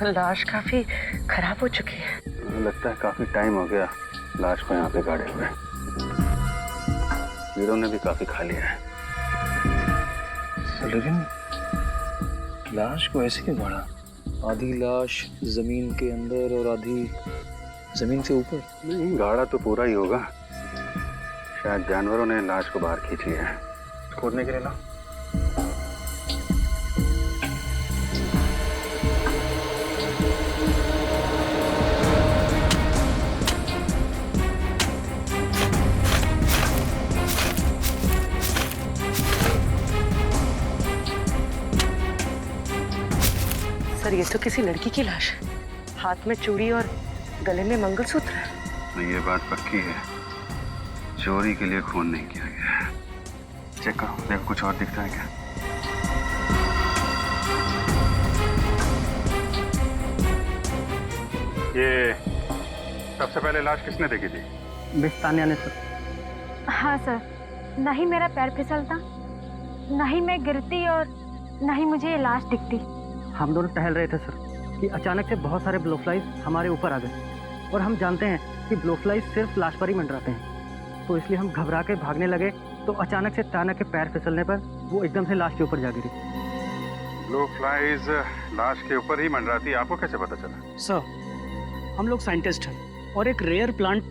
लाश काफी खराब हो चुकी है। लगता है काफी टाइम हो गया लाश को यहाँ पे गाड़े हुए। हीरो ने भी काफी खा लिया है। लेकिन लाश को ऐसे क्यों गाड़ा? आधी लाश जमीन के अंदर और आधी जमीन से ऊपर। नहीं, गाड़ा तो पूरा ही होगा। शायद जानवरों ने लाश को बाहर खींच लिया है। खोदने के लिए लाओ। सर ये तो किसी लड़की की लाश है। हाथ में चूड़ी और गले में मंगलसूत्र है। ये बात पक्की है, चोरी के लिए खून नहीं किया गया है। चेक करो, देखो कुछ और दिखता है क्या। ये सबसे पहले लाश किसने देखी थी? बिस्तानिया ने सर। हाँ सर, न ही मेरा पैर फिसलता, न ही मैं गिरती और न ही मुझे ये लाश दिखती। हम दोनों टहल रहे थे सर कि अचानक से बहुत सारे ब्लोफ्लाइज हमारे ऊपर आ गए और हम जानते हैं कि ब्लोफ्लाइज सिर्फ लाश पर ही मंडराते हैं, तो इसलिए हम घबरा के भागने लगे तो अचानक से ताना के पैर फिसलने पर वो एकदम से लाश के ऊपर जा गिरी। ब्लोफ्लाइज लाश के ऊपर ही मंडराती, आपको कैसे पता चला? सर हम लोग साइंटिस्ट हैं और एक रेयर प्लांट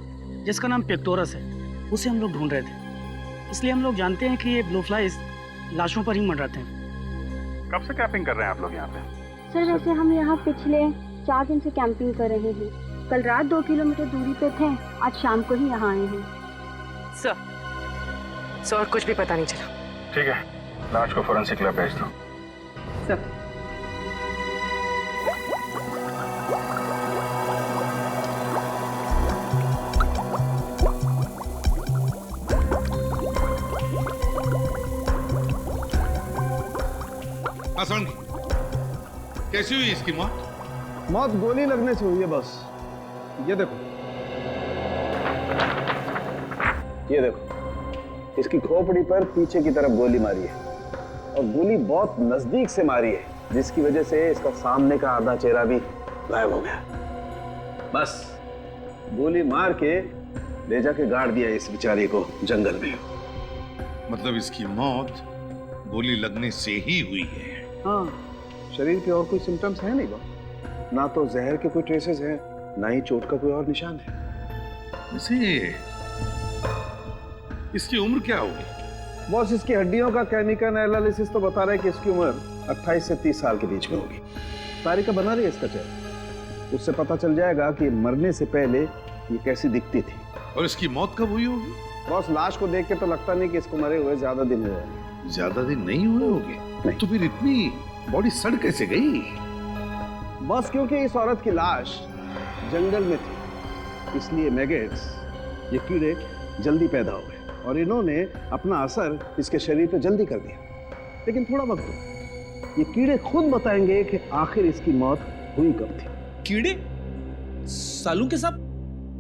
जिसका नाम पेक्टोरस है उसे हम लोग ढूंढ रहे थे, इसलिए हम लोग जानते हैं कि ये ब्लोफ्लाइज लाशों पर ही मंडराते हैं। कब से कैंपिंग कर रहे हैं आप लोग यहाँ पे? सर वैसे हम यहाँ पिछले 4 दिन से कैंपिंग कर रहे हैं। कल रात 2 किलोमीटर दूरी पे थे, आज शाम को ही यहाँ आए हैं। सर कुछ भी पता नहीं चला। ठीक है, लाश को फोरेंसिक लैब भेज दो। सर कैसी हुई इसकी मौत? मौत गोली लगने से हुई है बस। ये देखो, ये देखो, इसकी खोपड़ी पर पीछे की तरफ गोली मारी है और गोली बहुत नजदीक से मारी है, जिसकी वजह से इसका सामने का आधा चेहरा भी गायब हो गया। बस गोली मार के ले जाके गाड़ दिया इस बेचारी को जंगल में। मतलब इसकी मौत गोली लगने से ही हुई है? हाँ, शरीर पे और कोई सिम्टम्स है नहीं बा, ना तो जहर के कोई ट्रेसेस हैं, ना ही चोट का कोई और निशान है। वैसे इसकी उम्र क्या होगी? बॉस, इसकी हड्डियों का केमिकल एनालिसिस तो बता रहा है कि इसकी उम्र 28 से 30 साल के बीच में होगी। तारीख बना रही है इसका चेहरा, उससे पता चल जाएगा कि मरने से पहले ये कैसी दिखती थी। और इसकी मौत कब हुई होगी? बॉस, लाश को देख के तो लगता नहीं कि इसको मरे हुए ज्यादा दिन हुए हैं। ज्यादा दिन नहीं हुए होंगे? तो फिर इतनी बॉडी सड़ कैसे गई? बस क्योंकि इस औरत की लाश जंगल में थी, इसलिए मैगेट्स, ये कीड़े जल्दी पैदा हो गए और इन्होंने अपना असर इसके शरीर पे जल्दी कर दिया। लेकिन थोड़ा वक्त दो, ये कीड़े खुद बताएंगे कि आखिर इसकी मौत हुई कब थी। कीड़े? सालू के साथ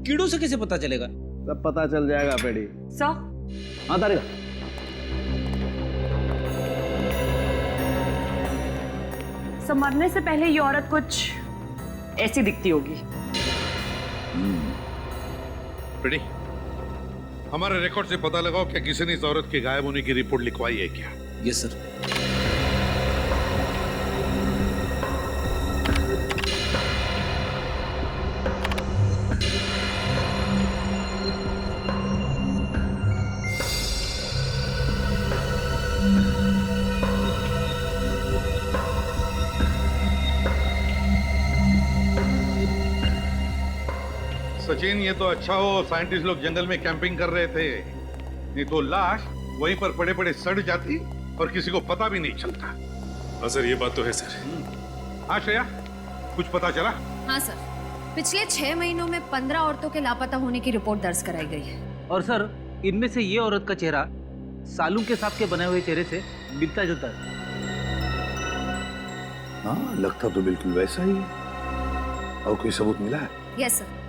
कीड़ों से कैसे पता चलेगा? सब पता चल जाएगा पेड़ी। हाँ तारीख। सो मरने से पहले ये औरत कुछ ऐसी दिखती होगी। रेडी? हमारे रिकॉर्ड से पता लगाओ क्या किसी ने इस औरत के गायब होने की रिपोर्ट लिखवाई है क्या? Yes sir. सचिन, ये तो अच्छा हो साइंटिस्ट लोग जंगल में कैंपिंग कर रहे थे, नहीं तो लाश वहीं पर पड़े पड़े सड़ जाती और किसी को पता भी नहीं चलता। हाँ सर, ये बात तो है सर। हाँ श्रेया, कुछ पता चला? हाँ सर, पिछले 6 महीनों में 15 औरतों के लापता होने की रिपोर्ट दर्ज कराई गई है। और सर, इनमें से ये औरत का चेहरा सालू के सांप के बने हुए चेहरे से मिलता जुलता है। हाँ, लगता तो बिल्कुल वैसा ही है। और कोई सबूत मिला है? Yes sir.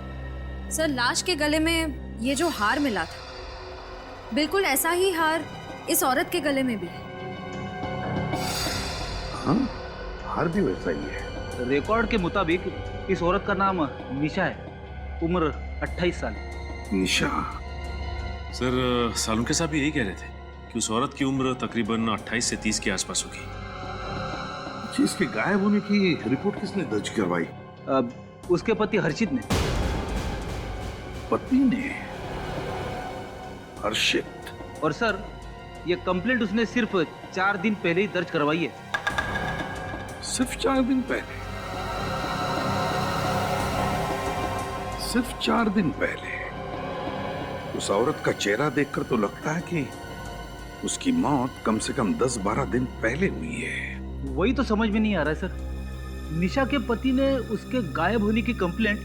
सर, लाश के गले में ये जो हार मिला था, बिल्कुल ऐसा ही हार इस औरत के गले में भी है। हाँ, हार भी वैसा ही है। रिकॉर्ड के मुताबिक इस औरत का नाम निशा है, उम्र 28 साल। निशा? सर सालुंके साहब भी यही कह रहे थे कि उस औरत की उम्र तकरीबन 28 से 30 के आसपास होगी। इसके गायब होने की रिपोर्ट किसने दर्ज करवाई? उसके पति हर्षित ने। पत्नी ने? हर्षित? और सर ये कंप्लेंट उसने सिर्फ 4 दिन पहले ही दर्ज करवाई है। सिर्फ 4 दिन पहले? सिर्फ 4 दिन पहले? उस औरत का चेहरा देखकर तो लगता है कि उसकी मौत कम से कम 10-12 दिन पहले हुई है। वही तो समझ में नहीं आ रहा है सर, निशा के पति ने उसके गायब होने की कंप्लेंट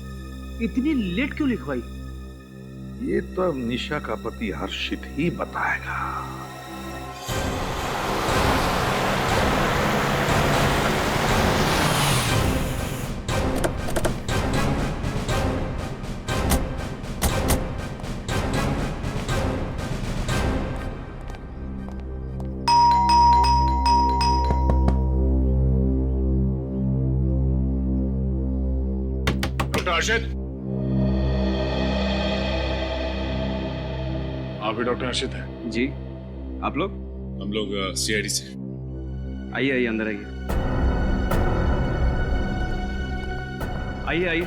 इतनी लेट क्यों लिखवाई? ये तो अब निशा का पति हर्षित ही बताएगा। डॉक्टर हर्षित, आप भी डॉक्टर हर्षित हैं? जी, आप लोग? हम लोग सीआईडी से। आइए आइए, अंदर आइए। आइए आइए।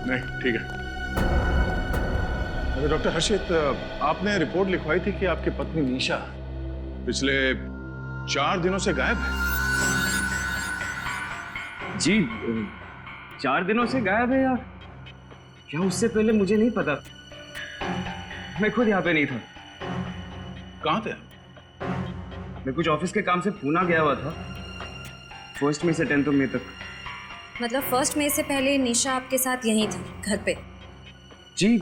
नहीं ठीक है। अरे डॉक्टर हर्षित, आपने रिपोर्ट लिखवाई थी कि आपकी पत्नी निशा पिछले 4 दिनों से गायब है। जी, 4 दिनों से गायब है या क्या उससे पहले मुझे नहीं पता। मैं खुद यहाँ पे नहीं था। कहाँ थे? मैं कुछ ऑफिस के काम से पूना गया हुआ था, 1 मई से 10 मई तक। मतलब 1 मई से पहले निशा आपके साथ यहीं थी, घर पे? जी,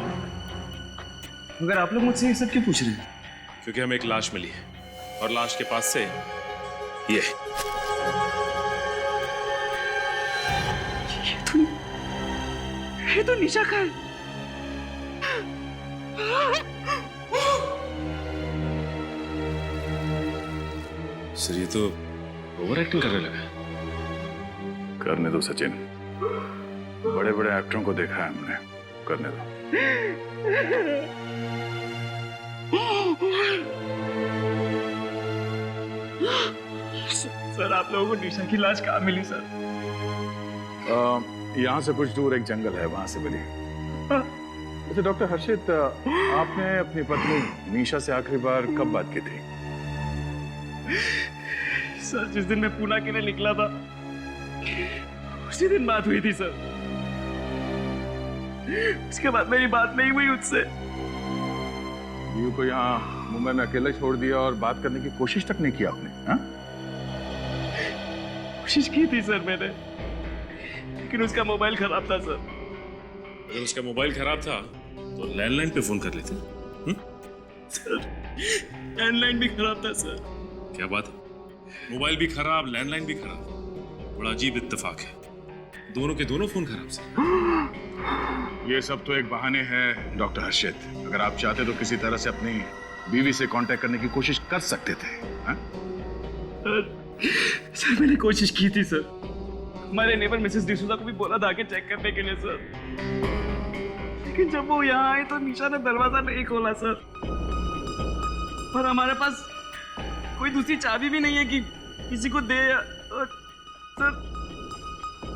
मगर आप लोग मुझसे ये सब क्यों पूछ रहे हैं? क्योंकि हमें एक लाश मिली है और लाश के पास से ये तो निशा का है। सर ये तो ओवर एक्टिंग करने लगा। करने दो सचिन, बड़े बड़े एक्टरों को देखा है हमने, करने दो। सर आप लोगों को निशा की लाश कहाँ मिली सर? यहाँ से कुछ दूर एक जंगल है, वहां से मिली। अच्छा डॉक्टर हर्षित, आपने अपनी पत्नी निशा से आखिरी बार कब बात की थी? सर जिस दिन मैं पूना के लिए निकला था उसी दिन बात हुई थी सर। उसके बाद मेरी बात नहीं हुई उससे। यू को यहाँ मुंबई में अकेला छोड़ दिया और बात करने की कोशिश तक नहीं की आपने? हाँ? कोशिश की थी सर मैंने, लेकिन उसका मोबाइल खराब था सर। अगर उसका मोबाइल खराब था तो लैंडलाइन पे फोन कर लेते। सर लैंडलाइन भी खराब था सर। क्या बात है, मोबाइल भी खराब, लैंडलाइन भी खराब। बड़ा अजीब इत्तेफाक है, दोनों के दोनों फोन खराब से। ये सब तो एक बहाने हैं डॉक्टर हर्षित। अगर आप चाहते तो किसी तरह से अपनी बीवी से कांटेक्ट करने की कोशिश कर सकते थे। हाँ? सर मैंने कोशिश की थी सर। हमारे नेबर मिसेस डिसूजा को भी बोला था कि चेक करने के लिए सर, लेकिन जब वो यहाँ आए तो निशा ने दरवाजा नहीं खोला सर। और हमारे पास कोई दूसरी चाबी भी नहीं है कि किसी को दे। और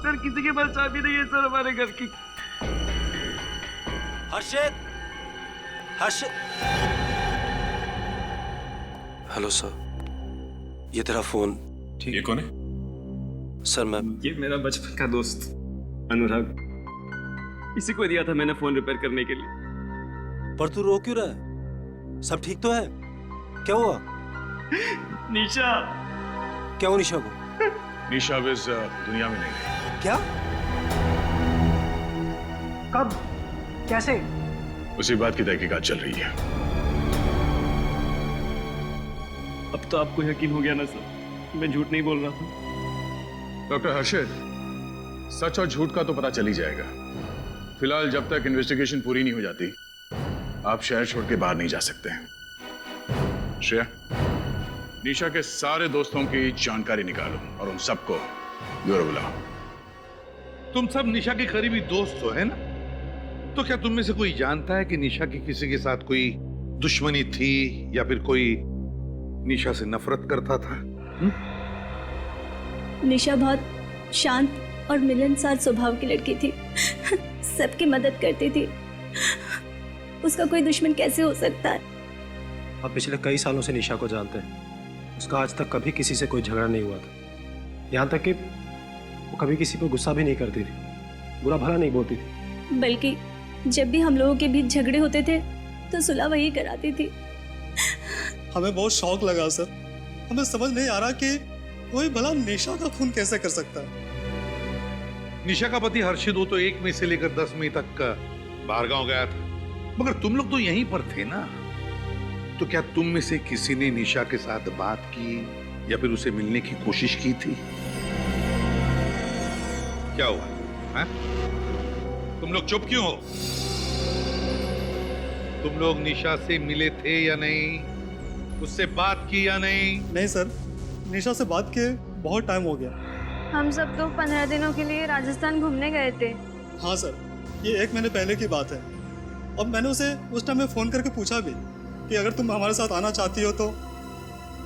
सर किसी के पास चाबी नहीं है सर हमारे घर की। हर्षित, हेलो सर, ये तेरा फोन। ये कौन है? सर मैं, ये मेरा बचपन का दोस्त अनुराग, इसी को दिया था मैंने फोन रिपेयर करने के लिए। पर तू रो क्यों रहा है? सब ठीक तो है? क्या हुआ? निशा। क्या हुआ निशा को? निशा इस दुनिया में नहीं रही। क्या? कब? कैसे? उसी बात की तहकीकात चल रही है। अब तो आपको यकीन हो गया ना सर, मैं झूठ नहीं बोल रहा था। डॉक्टर हर्षित, सच और झूठ का तो पता चल ही जाएगा। फिलहाल जब तक इन्वेस्टिगेशन पूरी नहीं हो जाती आप शहर छोड़ के बाहर नहीं जा सकते। श्रेया, निशा के सारे दोस्तों की जानकारी निकालो और उन सबको ब्यूरो बुलाओ। तुम सब निशा के करीबी दोस्त हो, है ना? तो क्या तुम में से कोई जानता है कि निशा की किसी के साथ कोई दुश्मनी थी या फिर कोई निशा से नफरत करता था? निशा बहुत शांत और मिलनसार स्वभाव की लड़की थी। सबकी मदद करती थी। उसका कोई दुश्मन कैसे हो सकता है? आप पिछले कई सालों से निशा को जानते हैं। उसका आज तक कभी किसी से कोई झगड़ा नहीं हुआ था। यहाँ तक कि वो कभी किसी पर गुस्सा भी नहीं करती थी, बुरा भला नहीं बोलती थी। बल्कि जब भी हम लोगों के बीच झगड़े होते थे तो सुलह वही कराती थी। हमें बहुत शौक लगा सर। हमें समझ नहीं आ रहा कि कोई भला निशा का खून कैसे कर सकता है। निशा का पति हर्षित हो तो 1 मई से लेकर 10 मई तक बाहर गांव गया था, मगर तुम लोग तो यहीं पर थे ना। तो क्या तुम में से किसी ने निशा के साथ बात की या फिर उसे मिलने की कोशिश की थी? क्या हुआ है? तुम लोग चुप क्यों हो? तुम लोग निशा से मिले थे या नहीं? उससे बात की या नहीं? नहीं सर, निशा से बात किए बहुत टाइम हो गया। हम सब तो 15 दिनों के लिए राजस्थान घूमने गए थे। हाँ सर, ये 1 महीने पहले की बात है। अब मैंने उसे उस टाइम में फोन करके पूछा भी कि अगर तुम हमारे साथ आना चाहती हो तो,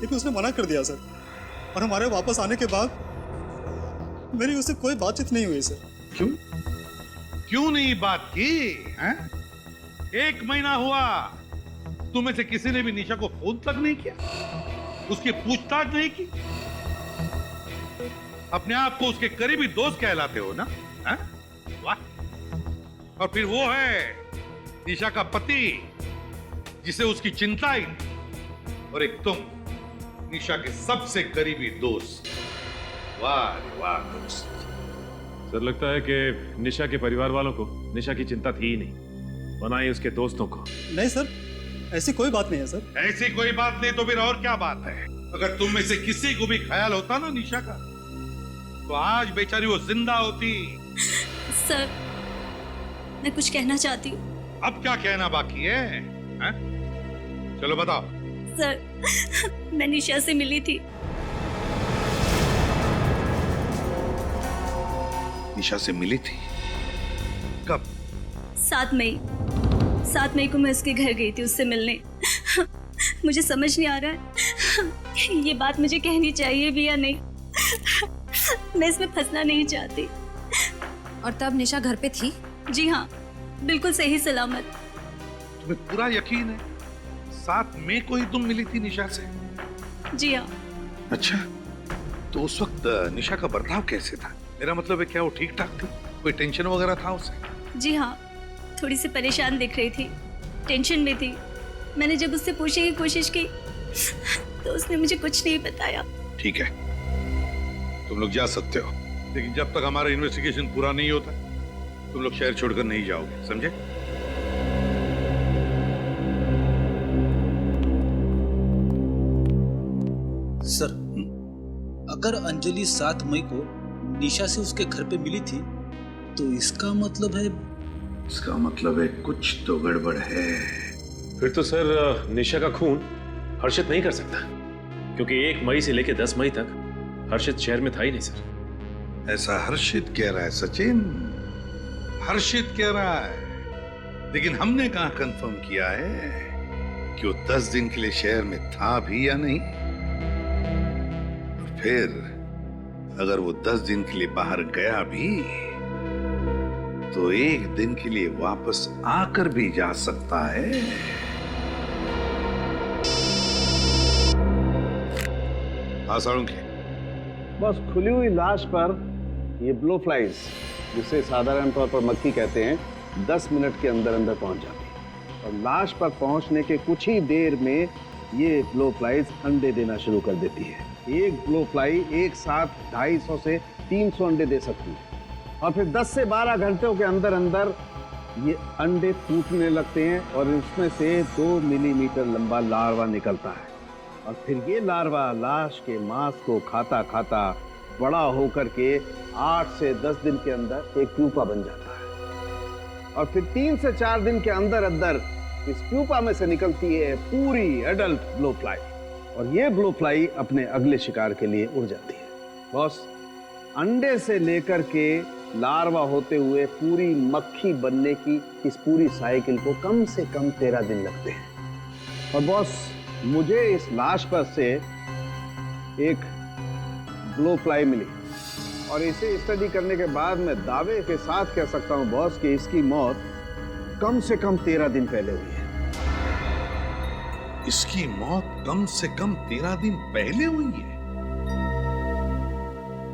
लेकिन उसने मना कर दिया सर। और हमारे वापस आने के बाद मेरी उससे कोई बातचीत नहीं हुई सर। क्यों नहीं बात की? 1 महीना हुआ, तुम्हें से किसी ने भी निशा को फोन तक नहीं किया, उसकी पूछताछ नहीं की। अपने आप को उसके करीबी दोस्त कहलाते हो ना? वाह! और फिर वो है निशा का पति जिसे उसकी चिंता ही नहीं, और एक तुम निशा के सबसे करीबी दोस्त। वाह वाह दोस्त। सर लगता है कि निशा के परिवार वालों को निशा की चिंता थी ही नहीं, बनाई उसके दोस्तों को। नहीं सर, ऐसी कोई बात नहीं है सर। ऐसी कोई बात नहीं तो फिर और क्या बात है? अगर तुम में से किसी को भी ख्याल होता ना निशा का, तो आज बेचारी वो जिंदा होती। सर, मैं कुछ कहना चाहती हूँ। अब क्या कहना बाकी है? चलो बताओ। सर, मैं निशा से मिली थी। निशा से मिली थी? कब? 7 मई को मैं उसके घर गई थी उससे मिलने। मुझे समझ नहीं आ रहा है ये बात मुझे कहनी चाहिए भी या नहीं। मैं इसमें फंसना नहीं चाहती। और तब निशा घर पे थी? जी हाँ, बिल्कुल सही सलामत। तुम्हें पूरा यकीन है 7 मई को ही तुम मिली थी निशा से? जी हाँ। अच्छा, तो उस वक्त निशा का बर्ताव कैसे था? मेरा मतलब है क्या वो ठीक ठाक थी? कोई टेंशन वगैरह था उसे? जी हाँ, थोड़ी सी परेशान दिख रही थी, टेंशन में थी। मैंने जब उससे पूछने की कोशिश की तो उसने मुझे कुछ नहीं बताया। ठीक है, तुम लोग जा सकते हो, लेकिन जब तक हमारा इन्वेस्टिगेशन पूरा नहीं होता तुम लोग शहर छोड़कर नहीं जाओगे, समझे? सर, अगर अंजलि 7 मई को निशा से उसके घर पे मिली थी तो इसका मतलब है कुछ तो गड़बड़ है। फिर तो सर निशा का खून हर्षित नहीं कर सकता, क्योंकि 1 मई से लेकर 10 मई तक हर्षित शहर में था ही नहीं सर। ऐसा हर्षित कह रहा है सचिन, हर्षित कह रहा है, लेकिन हमने कहां कंफर्म किया है कि वो 10 दिन के लिए शहर में था भी या नहीं। और फिर अगर वो 10 दिन के लिए बाहर गया भी तो 1 दिन के लिए वापस आकर भी जा सकता है। हाँ साळुंखे, बस खुली हुई लाश पर ये ब्लो फ्लाइज, जिसे साधारण तौर पर मक्खी कहते हैं, 10 मिनट के अंदर अंदर पहुंच जाती है। और लाश पर पहुंचने के कुछ ही देर में ये ब्लो फ्लाइज अंडे देना शुरू कर देती है। एक ब्लो फ्लाई एक साथ 250 से 300 अंडे दे सकती है। और फिर 10 से 12 घंटों के अंदर अंदर ये अंडे फूटने लगते हैं और इसमें से 2 मिलीमीटर लंबा लार्वा निकलता है। और फिर ये लार्वा लाश के मांस को खाता खाता बड़ा होकर के 8 से 10 दिन के अंदर एक प्यूपा बन जाता है। और फिर 3 से 4 दिन के अंदर अंदर इस प्यूपा में से निकलती है पूरी एडल्ट ब्लो फ्लाई। और ये ब्लो फ्लाई अपने अगले शिकार के लिए उड़ जाती है। बॉस, अंडे से लेकर के लार्वा होते हुए पूरी मक्खी बनने की इस पूरी साइकिल को कम से कम 13 दिन लगते हैं। और बॉस, मुझे इस लाश पर से एक ब्लो फ्लाई मिली और इसे स्टडी करने के बाद मैं दावे के साथ कह सकता हूं बॉस कि इसकी मौत कम से कम 13 दिन पहले हुई है। इसकी मौत कम से कम 13 दिन पहले हुई है।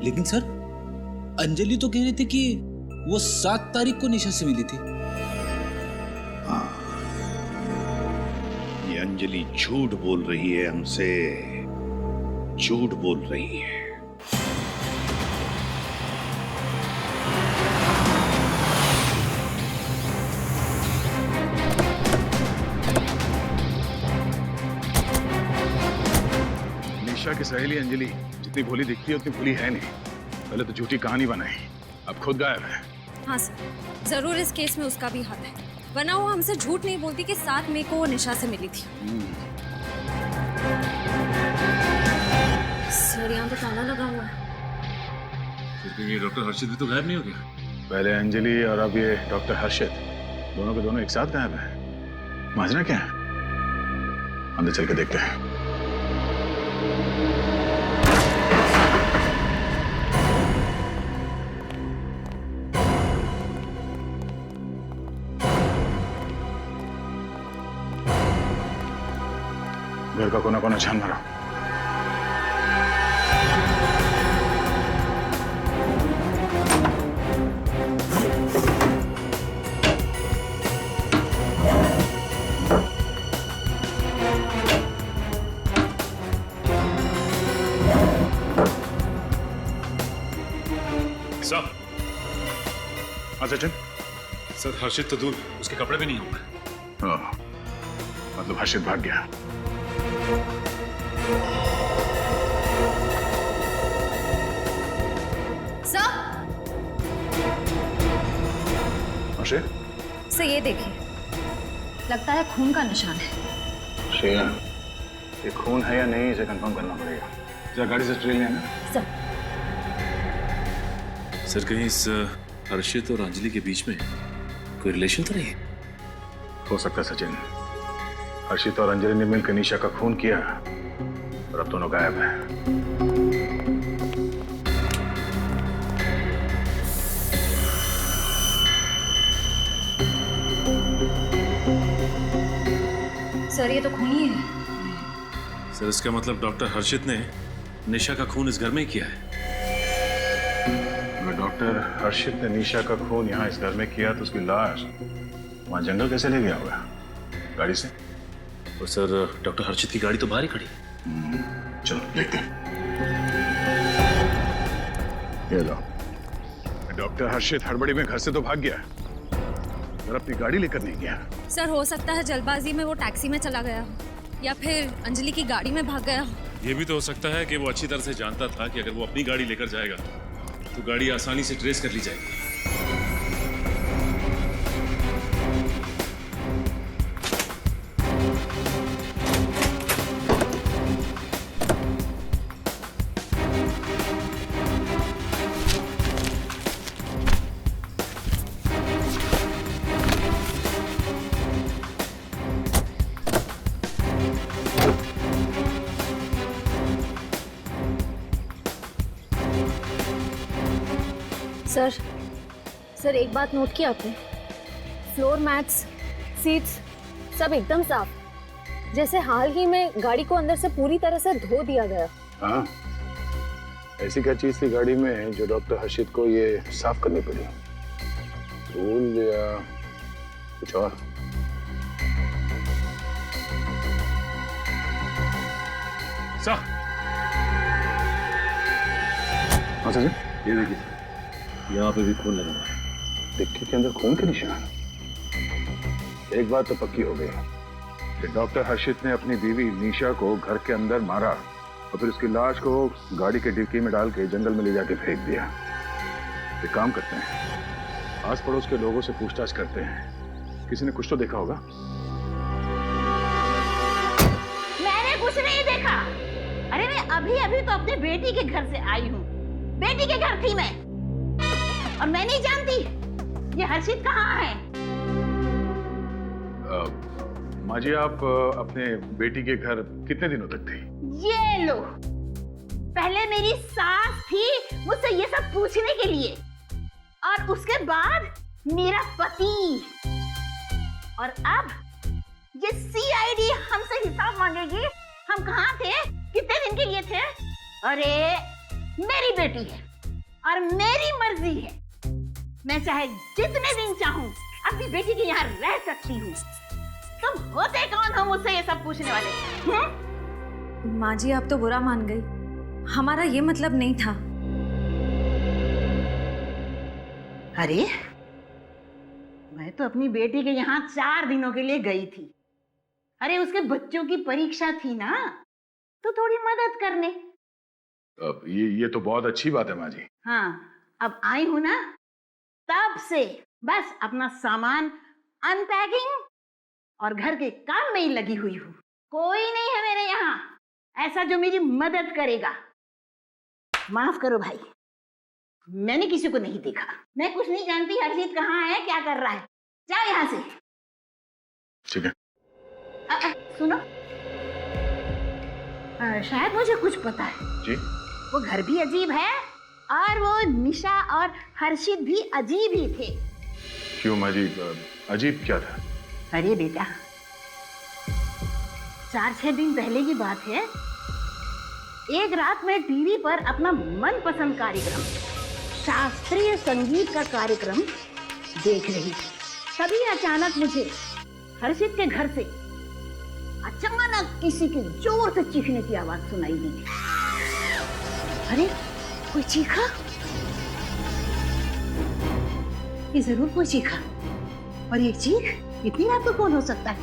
लेकिन सर, अंजलि तो कह रही थी कि वो 7 तारीख को निशा से मिली थी। हाँ, ये अंजलि झूठ बोल रही है हमसे, झूठ बोल रही है। निशा की सहेली अंजलि जितनी भोली दिखती है उतनी भोली है नहीं। पहले तो झूठी कहानी बनाई, अब खुद गायब है। हाँ सर, जरूर इस केस में उसका भी हाथ है, वरना वो हमसे झूठ नहीं बोलती कि 7 मई को वो निशा से मिली थी। सर, यहाँ तो ताला लगा हुआ है। फिर ये डॉक्टर हर्षित भी तो गायब नहीं हो गया? पहले अंजलि और अब ये डॉक्टर हर्षित, दोनों के दोनों एक साथ गायब है। माजरा क्या है? अंदर चल के देखते हैं। घर का कोना कोना छान मारो। साहब। हाँ सचिन। सर, हर्षित तो दूर, उसके कपड़े भी नहीं होंगे। मतलब हर्षित भाग गया। सर, ये देखिए, लगता है खून का निशान है। श्रेया, ये खून है या नहीं इसे कंफर्म करना पड़ेगा। जरा गाड़ी से ट्रेन लेना। सर, कहीं इस हर्षित और अंजलि के बीच में कोई रिलेशन तो नहीं है? हो सकता है सचिन, हर्षित और अंजलि ने मिलकर निशा का खून किया और अब दोनों गायब हैं। सर, ये तो खून ही है। सर, इसका मतलब डॉक्टर हर्षित ने निशा का खून इस घर में ही किया है। अगर डॉक्टर हर्षित ने निशा का खून यहाँ इस घर में किया तो उसकी लाश वहां जंगल कैसे ले गया होगा? गाड़ी से? और सर, डॉक्टर हर्षित की गाड़ी तो बाहर ही खड़ी। चलो देखते हैं। ये लो, डॉक्टर हर्षित हड़बड़ी में घर से तो भाग गया, और अपनी गाड़ी लेकर नहीं गया। सर, हो सकता है जल्दबाजी में वो टैक्सी में चला गया हो या फिर अंजलि की गाड़ी में भाग गया हो। ये भी तो हो सकता है कि वो अच्छी तरह से जानता था कि अगर वो अपनी गाड़ी लेकर जाएगा तो गाड़ी आसानी से ट्रेस कर ली जाएगी। सर, एक बात नोट की आपने? फ्लोर मैट्स, सीट्स सब एकदम साफ, जैसे हाल ही में गाड़ी को अंदर से पूरी तरह से धो दिया गया। हाँ, ऐसी क्या चीज थी गाड़ी में जो डॉक्टर हर्षित को ये साफ करनी पड़ी? धूल या कुछ और? अच्छा जी, ये देखिए, यहाँ पे भी खून लगा हुआ है। डिक्की के अंदर खून के निशान। एक बात तो पक्की हो गई कि डॉक्टर हर्षित ने अपनी बीवी निशा को घर के अंदर मारा और फिर उसकी लाश को गाड़ी के डिक्की में डाल के जंगल में ले जाके फेंक दिया। एक काम करते हैं, आस पड़ोस के लोगों से पूछताछ करते हैं, किसी ने कुछ तो देखा होगा। मैंने कुछ नहीं देखा। अरे मैं अभी अभी तो अपने बेटी के घर से आई हूँ। बेटी के घर थी मैं। और मैं नहीं जानती ये हर्षित कहाँ है। माँ जी, आप अपने बेटी के घर कितने दिनों तक थी? ये लो, पहले मेरी सास थी मुझसे ये सब पूछने के लिए, और उसके बाद मेरा पति, और अब ये सीआईडी हमसे हिसाब मांगेगी। हम कहाँ थे, कितने दिन के लिए थे? अरे मेरी बेटी है और मेरी मर्जी है, मैं चाहे जितने दिन चाहूं अपनी बेटी के यहाँ रह सकती हूँ। तुम होते कौन हो मुझसे ये सब पूछने वाले? माँ जी, आप तो बुरा मान गई, हमारा ये मतलब नहीं था। अरे मैं तो अपनी बेटी के यहाँ 4 दिनों के लिए गई थी। अरे उसके बच्चों की परीक्षा थी ना, तो थोड़ी मदद करने। अब ये तो बहुत अच्छी बात है माँ जी। हाँ, अब आई हूं ना, तब से बस अपना सामान अनपैकिंग और घर के काम में ही लगी हुई हूँ। कोई नहीं है मेरे यहाँ ऐसा जो मेरी मदद करेगा। माफ करो भाई, मैंने किसी को नहीं देखा, मैं कुछ नहीं जानती हर्षित कहाँ है, क्या कर रहा है। जाओ यहाँ से। ठीक है। सुनो, शायद मुझे कुछ पता है। जी? वो घर भी अजीब है और वो निशा और हर्षित भी अजीब ही थे। क्यों माँ जी, अजीब क्या था? अरे बेटा, 4-6 दिन पहले की बात है, एक रात में टीवी पर अपना मनपसंद कार्यक्रम, शास्त्रीय संगीत का कार्यक्रम देख रही थी। तभी अचानक मुझे हर्षित के घर से अचानक किसी के जोर से चीखने की आवाज सुनाई दी। अरे कोई चीखा, ये जरूर कोई चीखा। और ये चीख इतनी रात को कौन हो सकता है?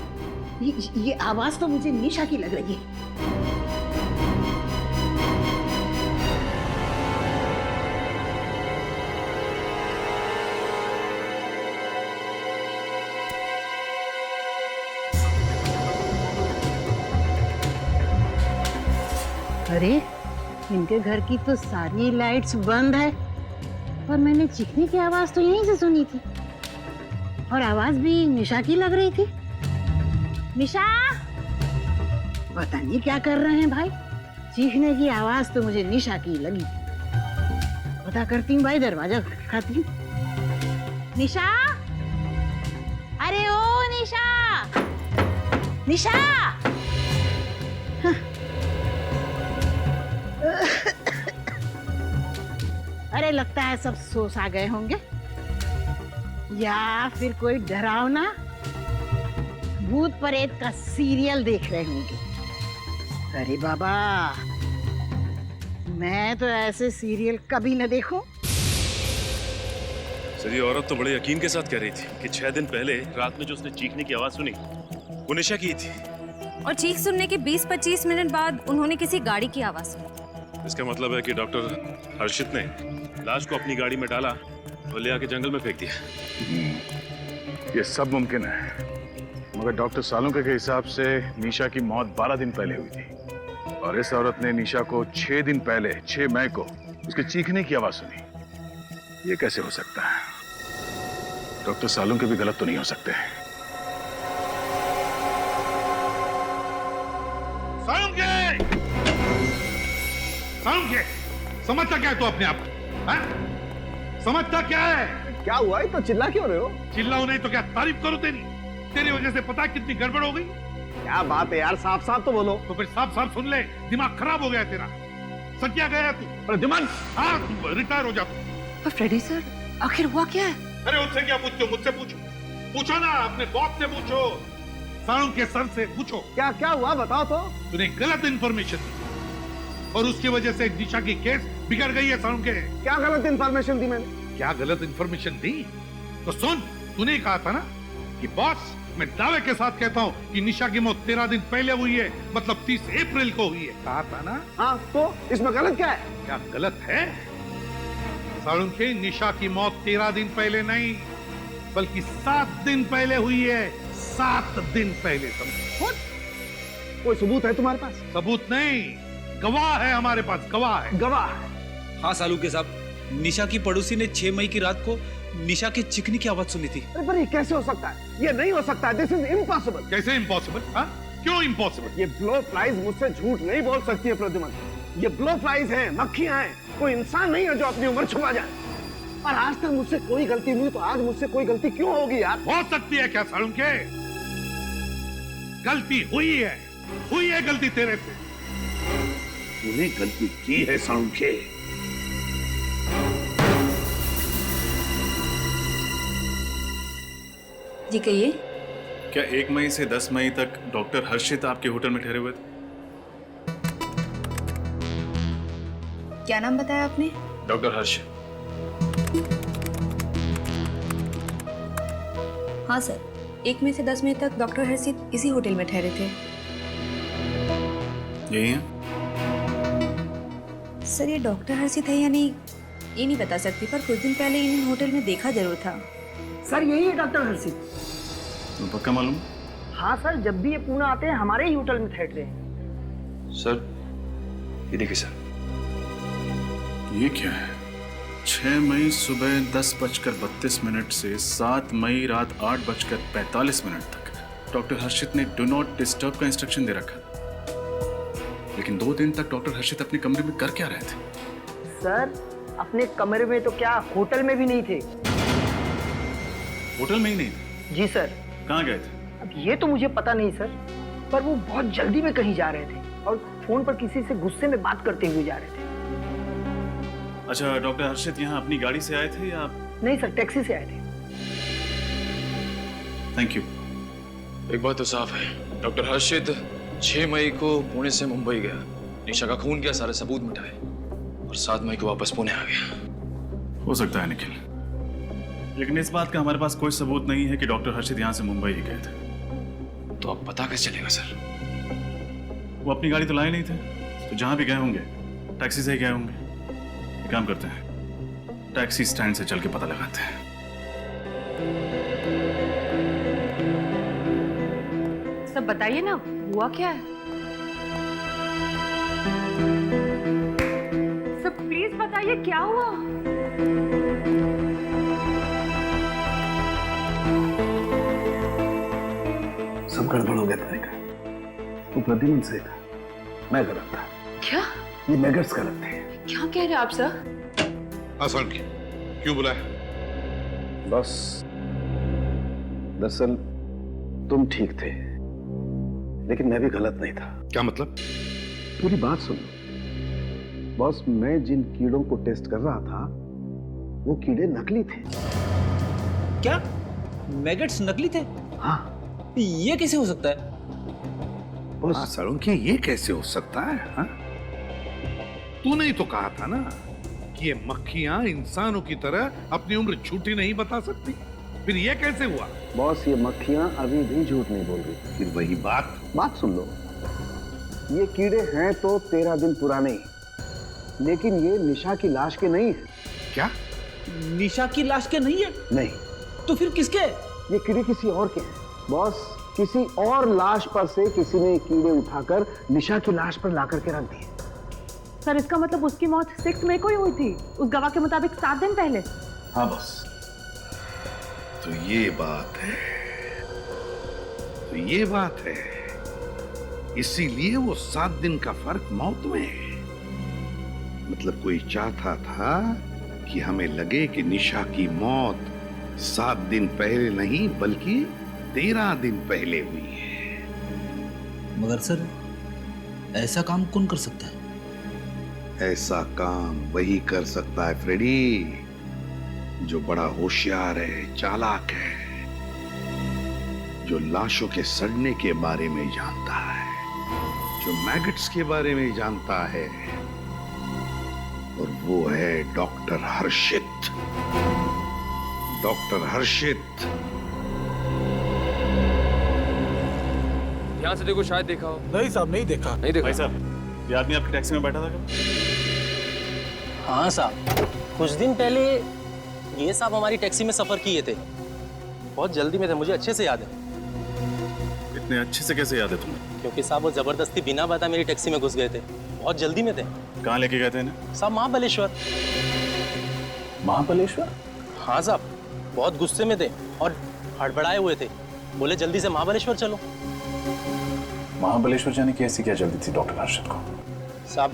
ये आवाज तो मुझे निशा की लग रही है। अरे इनके घर की तो सारी लाइट्स बंद है, और मैंने चीखने की आवाज तो यहीं से सुनी थी, और आवाज भी निशा की लग रही थी। निशा, पता नहीं क्या कर रहे हैं भाई, चीखने की आवाज तो मुझे निशा की लगी। पता करती हूँ भाई, दरवाजा खटखटाती हूँ। निशा, अरे ओ निशा, निशा। हाँ। अरे लगता है सब सो सा गए होंगे, या फिर कोई डरावना भूत प्रेत का सीरियल देख रहे होंगे। अरे बाबा, मैं तो ऐसे सीरियल कभी न देखूं। सर, ये औरत तो बड़े यकीन के साथ कह रही थी कि 6 दिन पहले रात में जो उसने चीखने की आवाज सुनी वो निशा की थी, और चीख सुनने के 20-25 मिनट बाद उन्होंने किसी गाड़ी की आवाज सुनी। इसका मतलब है कि डॉक्टर हर्षित ने लाश को अपनी गाड़ी में डाला और ले आके जंगल में फेंक दिया। ये सब मुमकिन है, मगर डॉक्टर सालुंके के हिसाब से निशा की मौत 12 दिन पहले हुई थी, और इस औरत ने निशा को 6 दिन पहले 6 मई को उसके चीखने की आवाज सुनी। ये कैसे हो सकता है? डॉक्टर सालुंके भी गलत तो नहीं हो सकते। सालुंके, समझता क्या है तू अपने आप को? समझता क्या है? क्या हुआ है? तो चिल्ला क्यों रहे हो? चिल्लाओ नहीं तो क्या तारीफ करूं तेरी? तेरी वजह से पता कितनी गड़बड़ हो गई। क्या बात है यार, साफ साफ तो बोलो। तो फिर साफ साफ सुन ले, दिमाग खराब हो गया तेरा। सकिया गया तू। अरे दिमाग, हाँ तू रिटायर हो जा तू। फ्रेडी सर, आखिर हुआ क्या है? अरे उससे क्या पूछते हो? मुझसे पूछो, पूछो ना, अपने बॉस से पूछो, सालुंके सर से पूछो। क्या क्या हुआ बताओ तो। तूने गलत इंफॉर्मेशन दी और उसकी वजह से निशा की केस बिगड़ गई है। सालुंके, क्या गलत इंफॉर्मेशन दी मैंने? क्या गलत इंफॉर्मेशन दी? तो सुन, तूने कहा था ना कि बॉस, मैं दावे के साथ कहता हूँ कि निशा की मौत 13 दिन पहले हुई है, मतलब 30 अप्रैल को हुई है। कहा था ना? हाँ, तो इसमें गलत क्या है? क्या गलत है? सालुंके, निशा की मौत 13 दिन पहले नहीं, बल्कि 7 दिन पहले हुई है। 7 दिन पहले। समझ? कोई सबूत है तुम्हारे पास? सबूत नहीं, गवाह है हमारे पास, गवाह है। गवाह? हाँ सालुंके साहब, निशा की पड़ोसी ने 6 मई की रात को निशा के चिकनी की आवाज सुनी थी। अरे पर ये कैसे हो सकता है? ये नहीं हो सकता है। This is impossible. कैसे इम्पॉसिबल? हाँ, क्यों इम्पॉसिबल? ये ब्लो फ्लाइज मुझसे झूठ नहीं बोल सकती है प्रद्युमन। ये ब्लो फ्लाइज हैं, मक्खियां हैं। कोई इंसान नहीं है जो अपनी उम्र छुपा जाए। और आज तक मुझसे कोई गलती नहीं, तो आज मुझसे कोई गलती क्यों होगी यार? हो सकती है क्या सालुंके? गलती हुई है गलती तेरे से। तूने गलती की है सालुंके। जी कहिए। क्या 1 मई से 10 मई तक डॉक्टर हर्षित आपके होटल में ठहरे हुए थे? क्या नाम बताया आपने? डॉक्टर हर्ष। हाँ सर, 1 मई से 10 मई तक डॉक्टर हर्षित इसी होटल में ठहरे थे। यही है? सर ये डॉक्टर हर्षित है या नहीं ये नहीं बता सकती, पर कुछ दिन पहले इन्हें होटल में देखा जरूर था। सर यही है डॉक्टर हर्षित। तो पक्का मालूम? हाँ सर, जब भी ये पुणे आते हैं हमारे ही होटल में ठहरते हैं। सर ये देखिए सर, ये क्या है? 6 मई सुबह 10:32 से 7 मई रात 8:45 तक डॉक्टर हर्षित ने डू नॉट डिस्टर्ब का इंस्ट्रक्शन दे रखा। लेकिन 2 दिन तक डॉक्टर हर्षित अपने कमरे में कर क्या रहे थे? सर अपने कमरे में तो क्या, होटल में भी नहीं थे। होटल में ही नहीं थे? जी सर। कहाँ गए थे? अब ये तो मुझे पता नहीं सर, पर वो बहुत जल्दी में कहीं जा रहे थे और फोन पर किसी से गुस्से में बात करते हुए जा रहे थे। अच्छा, डॉक्टर हर्षित यहाँ अपनी गाड़ी से आए थे या आप? नहीं सर, टैक्सी से आए थे। Thank you. एक बात तो साफ है, डॉक्टर हर्षित 6 मई को पुणे से मुंबई गया, निशा का खून किया, सारे सबूत मिटाए और 7 मई को वापस पुणे आ गया। हो सकता है निखिल, लेकिन इस बात का हमारे पास कोई सबूत नहीं है कि डॉक्टर हर्षित यहाँ से मुंबई ही गए थे। तो अब पता कैसे चलेगा सर? वो अपनी गाड़ी तो लाए नहीं थे, तो जहां भी गए होंगे टैक्सी से ही गए होंगे। एक काम करते हैं, टैक्सी स्टैंड से चल के पता लगाते हैं। सब बताइए ना, हुआ क्या है? सब प्लीज बताइए क्या हुआ? सब गड़बड़ हो गया था। वो प्रद्युमन से था, मैं गलत था। क्या? ये मैगट्स गलत थे। क्या कह रहे हैं आप सर? आसान की क्यों बुलाया? बस दरअसल तुम ठीक थे, लेकिन मैं भी गलत नहीं था। क्या मतलब? पूरी बात सुनो बॉस। मैं जिन कीड़ों को टेस्ट कर रहा था वो कीड़े नकली थे। क्या मैगट्स नकली थे? हाँ। ये कैसे हो सकता है? बॉस सालुंके, ये कैसे हो सकता है? हाँ? तूने ही तो कहा था ना कि ये मक्खियां इंसानों की तरह अपनी उम्र झूठी नहीं बता सकती। फिर ये कैसे हुआ? बॉस ये मक्खियां अभी भी झूठ नहीं बोल रही। फिर वही बात सुन लो। ये कीड़े हैं तो 13 दिन पुराने, लेकिन ये निशा की लाश के नहीं है। क्या? निशा की लाश के नहीं है? नहीं। तो फिर किसके? ये कीड़े किसी और के हैं बॉस। किसी और लाश पर से किसी ने कीड़े उठाकर निशा की लाश पर लाकर के रख दिए। सर इसका मतलब उसकी मौत 6 मई को ही हुई थी, उस गवाह के मुताबिक 7 दिन पहले। हाँ बॉस। तो ये बात है, इसीलिए वो 7 दिन का फर्क मौत में है। मतलब कोई चाहता था कि हमें लगे कि निशा की मौत 7 दिन पहले नहीं बल्कि 13 दिन पहले हुई है। मगर सर ऐसा काम कौन कर सकता है? ऐसा काम वही कर सकता है फ्रेडी, जो बड़ा होशियार है, चालाक है, जो लाशों के सड़ने के बारे में जानता है, जो मैगट्स के बारे में जानता है, और वो है डॉक्टर हर्षित। डॉक्टर हर्षित। ध्यान से देखो, शायद देखा हो। नहीं साहब, नहीं देखा। नहीं देखा। भाई साहब, ये आदमी आपकी टैक्सी में बैठा था क्या? हाँ साहब, कुछ दिन पहले ये साहब हमारी टैक्सी में सफर किए थे। बहुत जल्दी में थे, मुझे अच्छे से याद है। इतने अच्छे से कैसे याद है तुम्हें? क्योंकि साहब वो जबरदस्ती बिना बताए मेरी टैक्सी में घुस गए थे। बहुत जल्दी में थे। कहाँ लेके गए थे इन्हें? साहब महाबलेश्वर। महाबलेश्वर? हाँ साहब, बहुत गुस्से में थे और हड़बड़ाए हुए थे। बोले जल्दी से महाबलेश्वर चलो। महाबलेश्वर जाने की ऐसी क्या जल्दी थी डॉक्टर हर्षद को? साहब,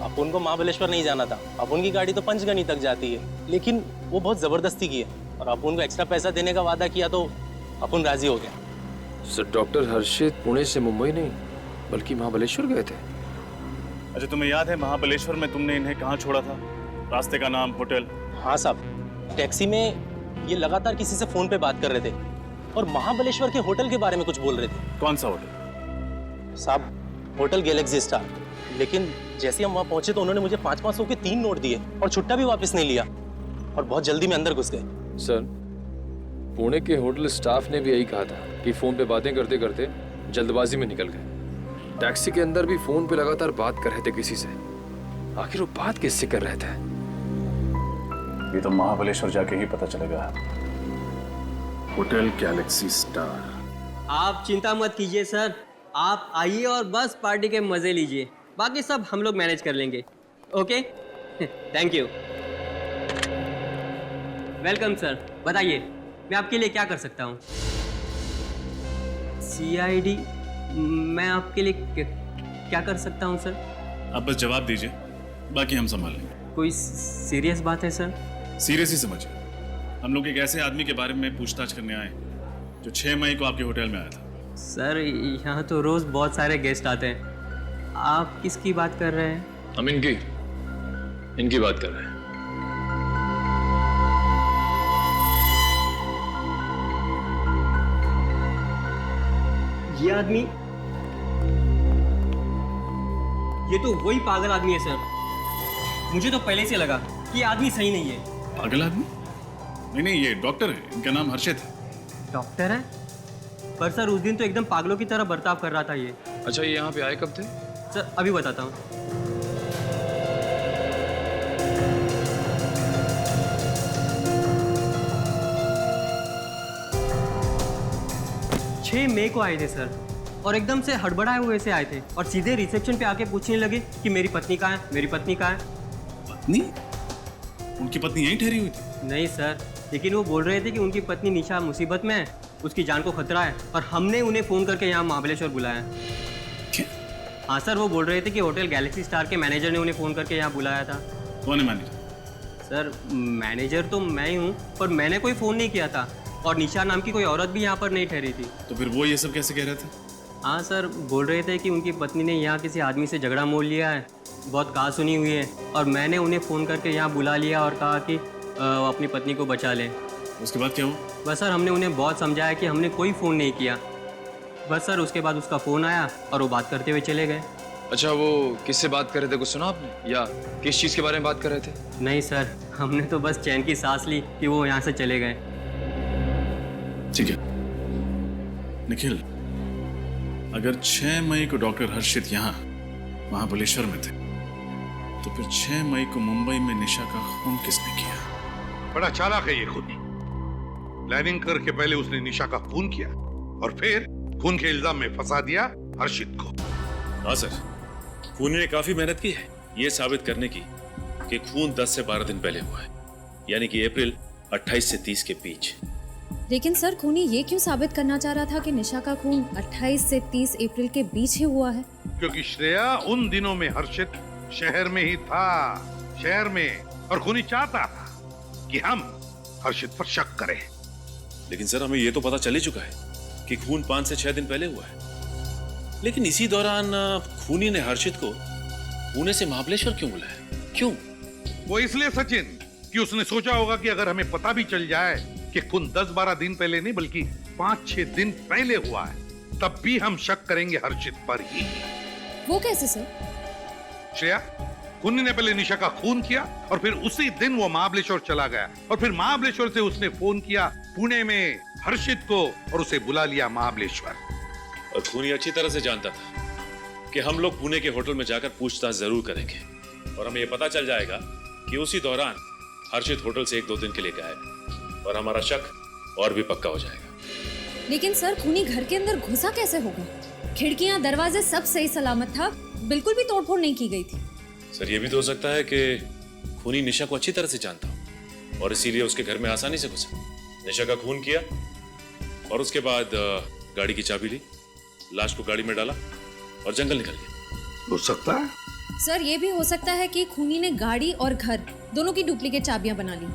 अपन को महाबलेश्वर नहीं जाना था। अपन की गाड़ी तो पंचगनी तक जाती है, लेकिन वो बहुत जबरदस्ती की है और अपन को एक्स्ट्रा पैसा देने का वादा किया तो अपन राजी हो गया। सर, डॉक्टर हर्षित पुणे से मुंबई नहीं बल्कि महाबलेश्वर गए थे। अच्छा, तुम्हें याद है महाबलेश्वर में तुमने इन्हें कहाँ छोड़ा था? रास्ते का नाम, होटल? हाँ साहब, टैक्सी में ये लगातार किसी से फोन पे बात कर रहे थे और महाबलेश्वर के होटल के बारे में कुछ बोल रहे थे। कौन सा होटल? साहब, होटल गैलेक्सी स्टार। लेकिन जैसे हम वहाँ पहुंचे तो उन्होंने मुझे 500 के 3 नोट दिए और छुट्टा भी वापस नहीं लिया और बहुत जल्दी में अंदर घुस गए। सर, पुणे के होटल स्टाफ ने भी यही कहा था कि फोन पे बातें करते करते जल्दबाजी में निकल गए। टैक्सी के अंदर भी फोन पे लगातार बात कर रहे थे किसी से। आखिर वो बात किससे कर रहे थे? ये तो महाबलेश्वर जाके ही पता चलेगा। Hotel Galaxy star. आप चिंता मत कीजिए सर, आप आइए और बस पार्टी के मजे लीजिए। बाकी सब हम लोग मैनेज कर लेंगे। Okay, thank you. Welcome sir. बताइए मैं आपके लिए क्या कर सकता हूँ? CID? मैं आपके लिए क्या कर सकता हूँ सर? आप बस जवाब दीजिए, बाकी हम संभाल लेंगे। कोई सीरियस बात है सर? सीरियस ही समझिए। हम लोग एक ऐसे आदमी के बारे में पूछताछ करने आए जो 6 मई को आपके होटल में आया था। सर, यहाँ तो रोज बहुत सारे गेस्ट आते हैं। आप किसकी बात कर रहे हैं? हम इनकी बात कर रहे हैं। ये आदमी, ये तो वही पागल आदमी है सर। मुझे तो पहले से लगा कि ये आदमी सही नहीं है। पागल आदमी? नहीं, ये डॉक्टर है। इनका नाम हर्षित है। डॉक्टर है? पर सर उस दिन तो एकदम पागलों की तरह बर्ताव कर रहा था ये। अच्छा, ये यहाँ पे आए कब थे? सर अभी बताता हूँ। 6 मई को आए थे सर और एकदम से हड़बड़ाए हुए से आए थे और सीधे रिसेप्शन पे आके पूछने लगे कि मेरी पत्नी कहाँ है, मेरी पत्नी कहाँ है। पत्नी? उनकी पत्नी यहीं ठहरी हुई थी? नहीं सर, लेकिन वो बोल रहे थे कि उनकी पत्नी निशा मुसीबत में है, उसकी जान को खतरा है और हमने उन्हें फ़ोन करके यहाँ महाबलेश्वर बुलाया। हाँ सर, वो बोल रहे थे कि होटल गैलेक्सी स्टार के मैनेजर ने उन्हें फ़ोन करके यहाँ बुलाया था। कौन है मैनेजर? सर मैनेजर तो मैं ही हूँ, पर मैंने कोई फ़ोन नहीं किया था और निशा नाम की कोई औरत भी यहाँ पर नहीं ठहरी थी। तो फिर वो ये सब कैसे कह रहे थे? हाँ सर, बोल रहे थे कि उनकी पत्नी ने यहाँ किसी आदमी से झगड़ा मोल लिया है, बहुत कहा सुनी हुई है और मैंने उन्हें फ़ोन करके यहाँ बुला लिया और कहा कि अपनी पत्नी को बचा लें। उसके बाद क्या हुआ? बस सर, हमने उन्हें बहुत समझाया कि हमने कोई फ़ोन नहीं किया। बस सर, उसके बाद उसका फ़ोन आया और वो बात करते हुए चले गए। अच्छा, वो किससे बात कर रहे थे, कुछ सुना आपने, या किस चीज़ के बारे में बात कर रहे थे? नहीं सर, हमने तो बस चैन की सांस ली कि वो यहाँ से चले गए। ठीक है निखिल, अगर 6 मई को डॉक्टर हर्षित यहाँ महाबलेश्वर में थे, तो फिर 6 मई को मुंबई में निशा का खून किसने किया? बड़ा चालाक है ये खुनी। प्लानिंग करके पहले उसने निशा का खून किया और फिर खून के इल्जाम में फंसा दिया हर्षित को। हाँ सर, खूनी ने काफी मेहनत की है ये साबित करने की कि खून 10 से 12 दिन पहले हुआ है, यानी कि अप्रैल 28 से 30 के बीच। लेकिन सर, खूनी ये क्यों साबित करना चाह रहा था कि निशा का खून 28 से 30 अप्रैल के बीच ही हुआ है? क्योंकि श्रेया उन दिनों में हर्षित शहर में ही था, शहर में, और खूनी चाहता था कि हम हर्षित पर शक करें। लेकिन सर, हमें ये तो पता चल ही चुका है कि खून 5 से 6 दिन पहले हुआ है। लेकिन इसी दौरान खूनी ने हर्षित को पुणे से महाबलेश्वर क्यों बुलाया? क्यों? वो इसलिए सचिन कि उसने सोचा होगा कि अगर हमें पता भी चल जाए कि खून 10-12 दिन पहले नहीं बल्कि 5-6 दिन पहले हुआ है, तब भी हम शक करेंगे हर्षित पर ही। वो कैसे सर? श्रेया, खूनी ने पहले निशा का खून किया और फिर उसी दिन वो महाबलेश्वर चला गया और फिर महाबलेश्वर से उसने फोन किया पुणे में हर्षित को और उसे बुला लिया महाबलेश्वर। और खूनी अच्छी तरह से जानता था कि हम लोग पुणे के होटल में जाकर पूछताछ जरूर करेंगे और हमें यह पता चल जाएगा कि उसी दौरान हर्षित होटल से 1-2 दिन के लिए गायब, और हमारा शक और भी पक्का हो जाएगा। लेकिन सर, खूनी घर के अंदर घुसा कैसे होगा? खिड़कियां, दरवाजे सब सही सलामत था, बिल्कुल भी तोड़फोड़ नहीं की गई थी। सर, ये भी तो हो सकता है कि खूनी निशा को अच्छी तरह से जानता हो और इसीलिए उसके घर में आसानी से घुसा, निशा का खून किया और उसके बाद गाड़ी की चाबी ली, लाश को गाड़ी में डाला और जंगल निकल गया। हो सकता है सर, ये भी हो सकता है कि खूनी ने गाड़ी और घर दोनों की डुप्लीकेट चाबियां बना ली।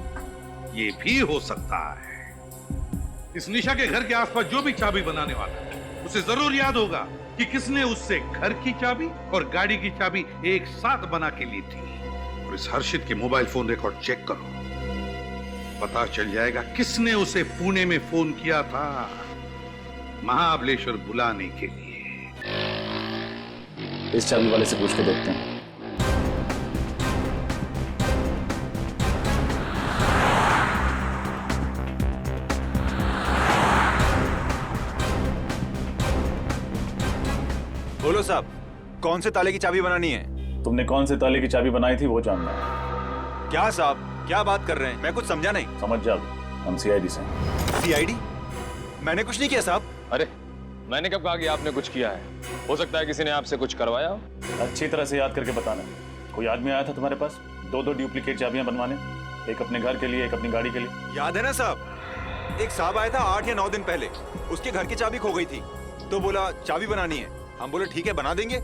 ये भी हो सकता है। इस निशा के घर के आसपास जो भी चाबी बनाने वाला है, उसे जरूर याद होगा कि किसने उससे घर की चाबी और गाड़ी की चाबी एक साथ बना के ली थी। और इस हर्षित के मोबाइल फोन रिकॉर्ड चेक करो, पता चल जाएगा किसने उसे पुणे में फोन किया था महाबलेश्वर बुलाने के लिए। इस चाबी वाले से पूछ के देखते हैं। बोलो साहब, कौन से ताले की चाबी बनानी है? तुमने कौन से ताले की चाबी बनाई थी वो जानना है। क्या साहब, क्या बात कर रहे हैं? मैं कुछ समझा नहीं। समझ जाओ, हम सीआईडी से। सीआईडी? मैंने कुछ नहीं किया साहब। अरे मैंने कब कहा कि आपने कुछ किया है? हो सकता है किसी ने आपसे कुछ करवाया हो। अच्छी तरह से याद करके बताना। कोई आदमी आया था तुम्हारे पास 2-2 डुप्लीकेट चाबियां बनवाने, एक अपने घर के लिए, एक अपनी गाड़ी के लिए। याद है ना साहब, एक साहब आया था 8 या 9 दिन पहले, उसके घर की चाबी खो गई थी, तो बोला चाबी बनानी है। हम बोले ठीक है बना देंगे,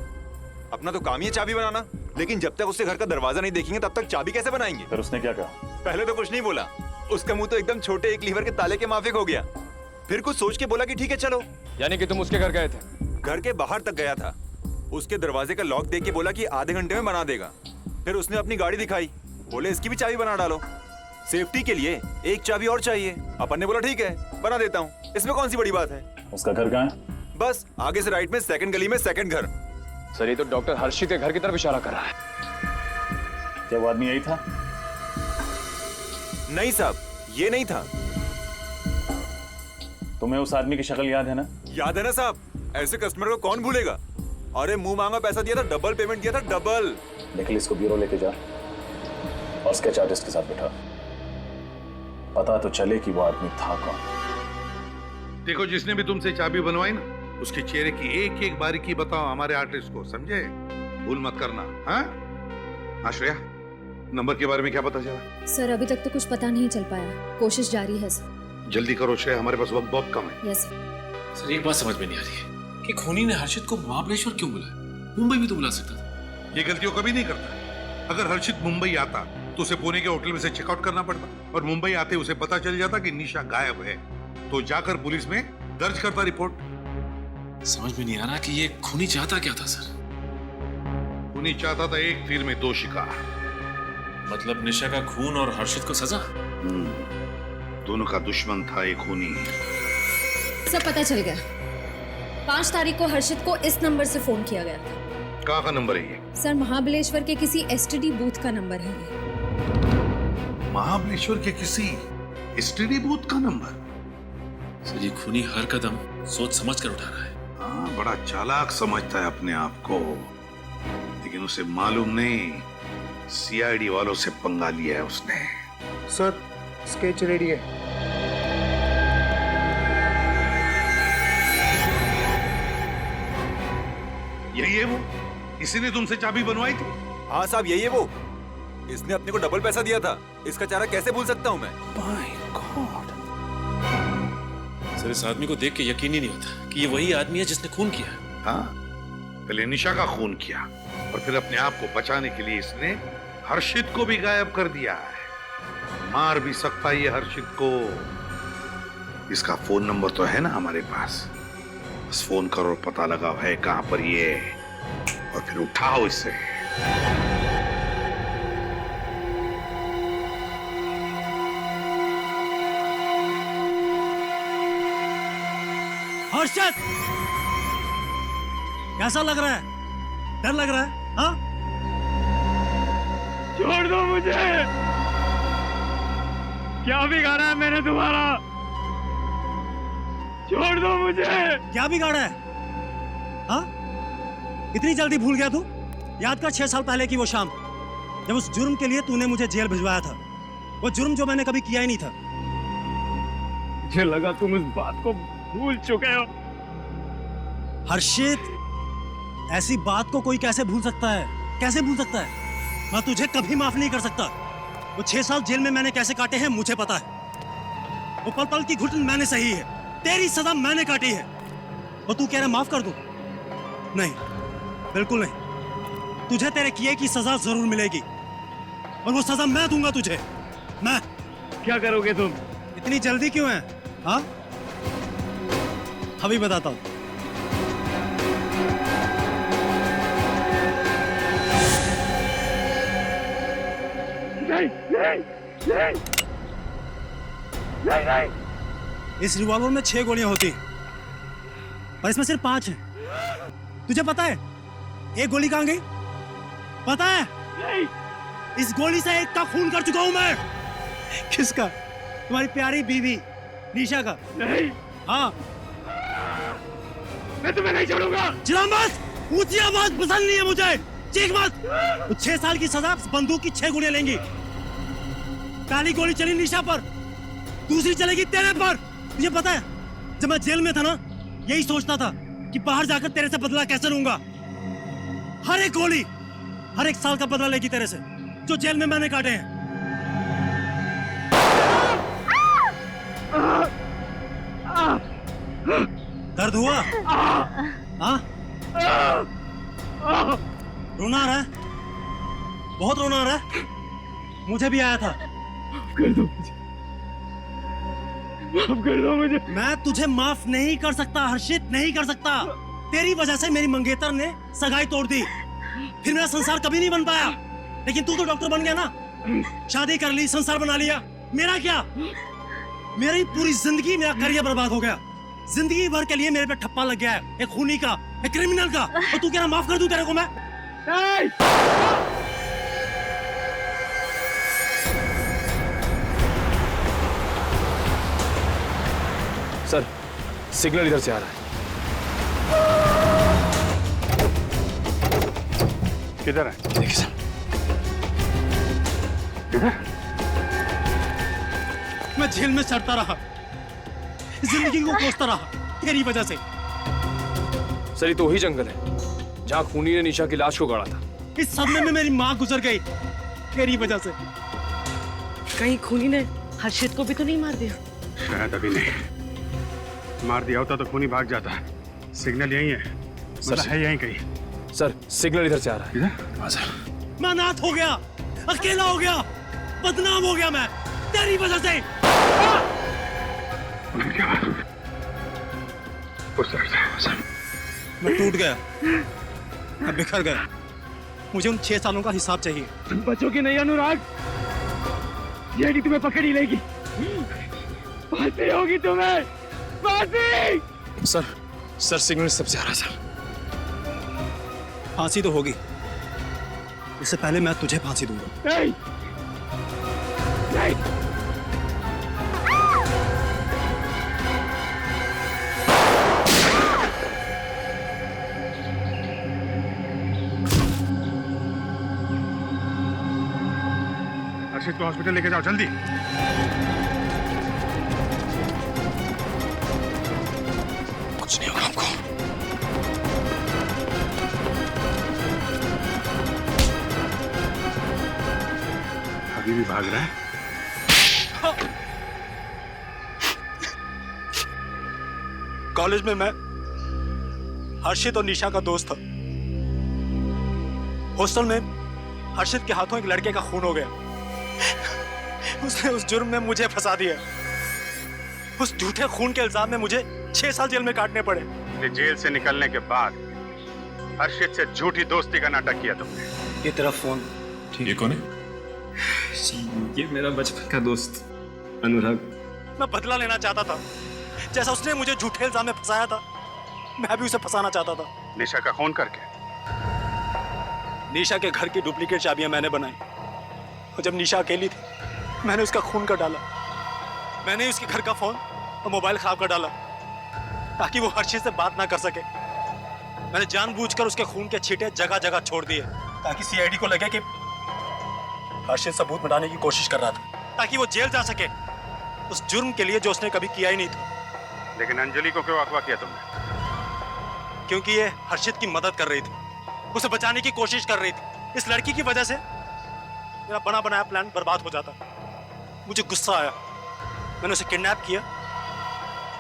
अपना तो काम ही है चाबी बनाना। लेकिन जब तक उससे घर का दरवाजा नहीं देखेंगे तब तक चाबी कैसे बनाएंगे? फिर उसने क्या कहा? पहले तो कुछ नहीं बोला, उसका मुंह तो एकदम छोटे एक लीवर के ताले के माफिक हो गया। फिर कुछ सोच के बोला कि ठीक है चलो। यानी कि तुम उसके घर गए थे? घर के बाहर तक गया था, उसके दरवाजे का लॉक देख के बोला कि आधे घंटे में बना देगा। फिर उसने अपनी गाड़ी दिखाई, बोले इसकी भी चाबी बना डालो, सेफ्टी के लिए एक चाबी और चाहिए। अपन ने बोला ठीक है बना देता हूँ, इसमें कौन सी बड़ी बात है। उसका घर कहाँ है? बस आगे से राइट में सेकंड गली में सेकंड घर। सर ये तो डॉक्टर हर्षित के घर की तरफ इशारा कर रहा है। क्या वो आदमी यही था? नहीं साहब, ये नहीं था। तुम्हें उस आदमी की शक्ल याद है ना? याद है ना साहब, ऐसे कस्टमर को कौन भूलेगा। अरे मुंह मांगा पैसा दिया था, डबल पेमेंट दिया था, डबल। निखिल इसको ब्यूरो लेके जा और स्केच आर्टिस्ट के साथ बैठा, पता तो चले कि वो आदमी था कौन। देखो, जिसने भी तुमसे चाबी बनवाई ना, उसके चेहरे की एक एक बारीकी बताओ हमारे आर्टिस्ट को, समझे? भूल मत करना। हाँ श्रेया, नंबर के बारे में क्या पता चला? सर अभी तक तो कुछ पता नहीं चल पाया, कोशिश जारी है सर। जल्दी करो श्रेया, हमारे पास वक्त बहुत कम है। यस सर एक बात समझ में नहीं आ रही है कि खूनी ने हर्षित को महाबलेश्वर क्यों बुलाया? मुंबई भी तो बुला सकता था। ये गलतियों कभी नहीं करता। अगर हर्षित मुंबई आता तो उसे पुणे के होटल में से चेकआउट करना पड़ता, और मुंबई आते उसे पता चल जाता कि निशा गायब है, तो जाकर पुलिस में दर्ज करता रिपोर्ट। समझ में नहीं आ रहा कि ये खूनी चाहता क्या था सर? खूनी चाहता था एक तीर में 2 शिकार। मतलब निशा का खून और हर्षित को सजा? दोनों का दुश्मन था एक खूनी। सब पता चल गया। 5 तारीख को हर्षित को इस नंबर से फोन किया गया था। कहाँ का नंबर है ये? सर महाबलेश्वर के किसी एसटीडी बूथ का नंबर है ये। महाबलेश्वर के किसी एसटीडी बूथ का नंबर? सर ये खूनी हर कदम सोच समझ कर उठा रहा है। हाँ, बड़ा चालाक समझता है अपने आप को, लेकिन उसे मालूम नहीं सीआईडी वालों से पंगा लिया है उसने। सर स्केच रेडी है। यही है वो? इसी ने तुमसे चाबी बनवाई थी? हाँ साहब यही है वो। इसने अपने को डबल पैसा दिया था, इसका चेहरा कैसे भूल सकता हूँ मैं। सर इस आदमी को देख के यकीन ही नहीं होता कि ये वही आदमी है जिसने खून किया। हाँ, पहले निशा का खून किया और फिर अपने आप को बचाने के लिए इसने हर्षित को भी गायब कर दिया है। मार भी सकता है ये हर्षित को। इसका फोन नंबर तो है ना हमारे पास, बस फोन करो, पता लगाओ है कहां पर ये, और फिर उठाओ इसे। हर्षद, कैसा लग रहा है? डर लग रहा है? हाँ? छोड़ दो मुझे। क्या बिगाड़ा है मैंने तुम्हारा? छोड़ दो मुझे। क्या बिगाड़ा है? हाँ? इतनी जल्दी भूल गया तू? याद कर 6 साल पहले की वो शाम, जब उस जुर्म के लिए तूने मुझे जेल भिजवाया था, वो जुर्म जो मैंने कभी किया ही नहीं था। मुझे लगा तुम इस बात को भूल चुके हो। हर्षित, ऐसी बात को कोई कैसे भूल सकता है? कैसे भूल सकता है? मैं तुझे कभी माफ नहीं कर सकता। वो 6 साल जेल में मैंने कैसे काटे हैं मुझे पता है। वो पल पल की घुटन मैंने सही है, तेरी सजा मैंने काटी है। और तू कह रहा माफ कर दूं? नहीं, बिल्कुल नहीं। तुझे तेरे किए की सजा जरूर मिलेगी, और वो सजा मैं दूंगा तुझे। मैं। क्या करोगे तुम? इतनी जल्दी क्यों है? हाँ, अभी बताता हूं। नहीं। इस रिवॉल्वर में 6 गोलियां होती हैं, और इसमें सिर्फ 5 हैं। तुझे पता है एक गोली कहां गई? पता है? नहीं। इस गोली से एक का खून कर चुका हूं मैं। किसका? तुम्हारी प्यारी बीवी निशा का। नहीं। हाँ, मैं तुम्हें नहीं छोड़ूंगा। चिल्ला मत, ऊंची आवाज पसंद नहीं है मुझे, चीख मत। तो 6 साल की सजा बंदूक की 6 गोलियां लेंगी। पहली गोली चली निशा पर, दूसरी चलेगी तेरे पर। तुझे पता है जब मैं जेल में था ना, यही सोचता था कि बाहर जाकर तेरे से बदला कैसे लूंगा। हर एक गोली हर एक साल का बदला लेगी तेरे से, जो जेल में मैंने काटे हैं। दर्द हुआ? हाँ? रोना आ रहा है? बहुत रोना आ रहा है? मुझे भी आया था। कर दो मुझे, माफ कर दो मुझे। मैं तुझे माफ नहीं कर सकता हर्षित, नहीं कर सकता। तेरी वजह से मेरी मंगेतर ने सगाई तोड़ दी, फिर मेरा संसार कभी नहीं बन पाया। लेकिन तू तो डॉक्टर बन गया ना, शादी कर ली, संसार बना लिया। मेरा क्या? मेरी पूरी जिंदगी, मेरा करियर बर्बाद हो गया। जिंदगी भर के लिए मेरे पे ठप्पा लग गया है, एक खूनी का, एक क्रिमिनल का। और तू कह रहा माफ कर दूं तेरे को मैं? सर, सिग्नल इधर से आ रहा है। किधर है? देखिए सर। किधर? मैं जेल में सड़ता रहा, जिंदगी को कोसता रहा तेरी वजह से। सर, ये तो वही जंगल है जहाँ खूनी ने निशा की लाश को गाड़ा था। इस सदमे में मेरी माँ गुजर गई तेरी वजह से। कहीं खूनी ने हर्षित को भी तो नहीं मार दिया? शायद अभी नहीं, मार दिया होता तो खूनी भाग जाता। सिग्नल यही है, मतलब है यहीं कहीं। सर, सिग्नल इधर से आ रहा है। इधर? मैं अनाथ हो गया, अकेला हो गया, बदनाम हो गया मैं तेरी वजह से। मैं टूट गया, मैं बिखर गया। मुझे उन 6 सालों का हिसाब चाहिए। तुम बचोगे नहीं अनुराग, ये तुम्हें पकड़ ही लेगी। फांसी होगी तुम्हें, फांसी। सर सिग्नल सबसे आ रहा है सर। फांसी तो होगी, इससे पहले मैं तुझे फांसी दूंगा। नहीं, नहीं। हर्षित को हॉस्पिटल लेके जाओ जल्दी। कुछ नहीं होगा हमको। अभी भी भाग रहा है? कॉलेज में मैं हर्षित और निशा का दोस्त था। हॉस्टल में हर्षित के हाथों एक लड़के का खून हो गया। उसने उस जुर्म में मुझे फंसा दिया। उस झूठे खून के इल्जाम में मुझे 6 साल जेल में काटने पड़े। जेल से निकलने के बाद हर्षित से झूठी दोस्ती का नाटक किया तुमने। ये तेरा फोन। ये कौन है? ये मेरा बचपन का दोस्त अनुराग। मैं बदला लेना चाहता था, जैसा उसने मुझे झूठे इल्जाम में फंसाया था, मैं भी उसे फंसाना चाहता था। निशा का खून करके? निशा के घर की डुप्लीकेट चाबियां मैंने बनाई, और जब निशा अकेली थी मैंने उसका खून कर डाला। मैंने उसके घर का फोन और मोबाइल खराब कर डाला ताकि वो हर्षित से बात ना कर सके। मैंने जानबूझकर उसके खून के छींटे जगह जगह छोड़ दिए ताकि सीआईडी को लगे कि हर्षित सबूत मिटाने की कोशिश कर रहा था, ताकि वो जेल जा सके उस जुर्म के लिए जो उसने कभी किया ही नहीं था। लेकिन अंजलि को क्यों अगवा किया तुमने? क्योंकि ये हर्षित की मदद कर रही थी, उसे बचाने की कोशिश कर रही थी। इस लड़की की वजह से मेरा बना बनाया प्लान बर्बाद हो जाता। मुझे गुस्सा आया, मैंने उसे किडनैप किया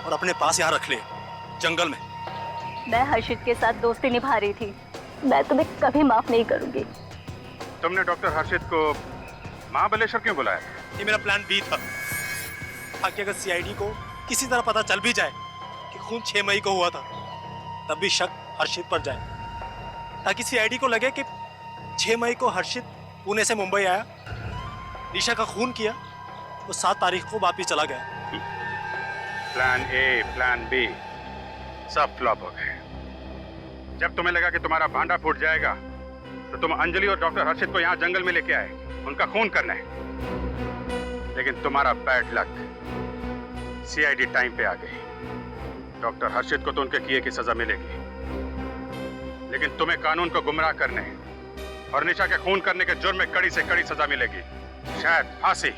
और अपने पास यहाँ रख लिया जंगल में। मैं हर्षित के साथ दोस्ती निभा रही थी, मैं तुम्हें कभी माफ नहीं करूंगी। तुमने डॉक्टर हर्षित को महाबलेश्वर क्यों बुलाया? ये मेरा प्लान बी था, ताकि अगर सीआईडी को किसी तरह पता चल भी जाए कि खून 6 मई को हुआ था, तब भी शक हर्षित पर जाए, ताकि सीआईडी को लगे कि 6 मई को हर्षित पुणे से मुंबई आया, निशा का खून किया, तो 7 तारीख को वापिस चला गया। प्लान ए, प्लान बी सब फ्लॉप हो गए। जब तुम्हें लगा कि तुम्हारा भांडा फूट जाएगा, तो तुम अंजलि और डॉक्टर हर्षित को यहाँ जंगल में लेके आए, उनका खून करने। लेकिन तुम्हारा बैड लक, सीआईडी टाइम पे आ गई। डॉक्टर हर्षित को तो उनके किए की सजा मिलेगी, लेकिन तुम्हें कानून को गुमराह करने और निशा के खून करने के जुर्म में कड़ी से कड़ी सजा मिलेगी, शायद फांसी।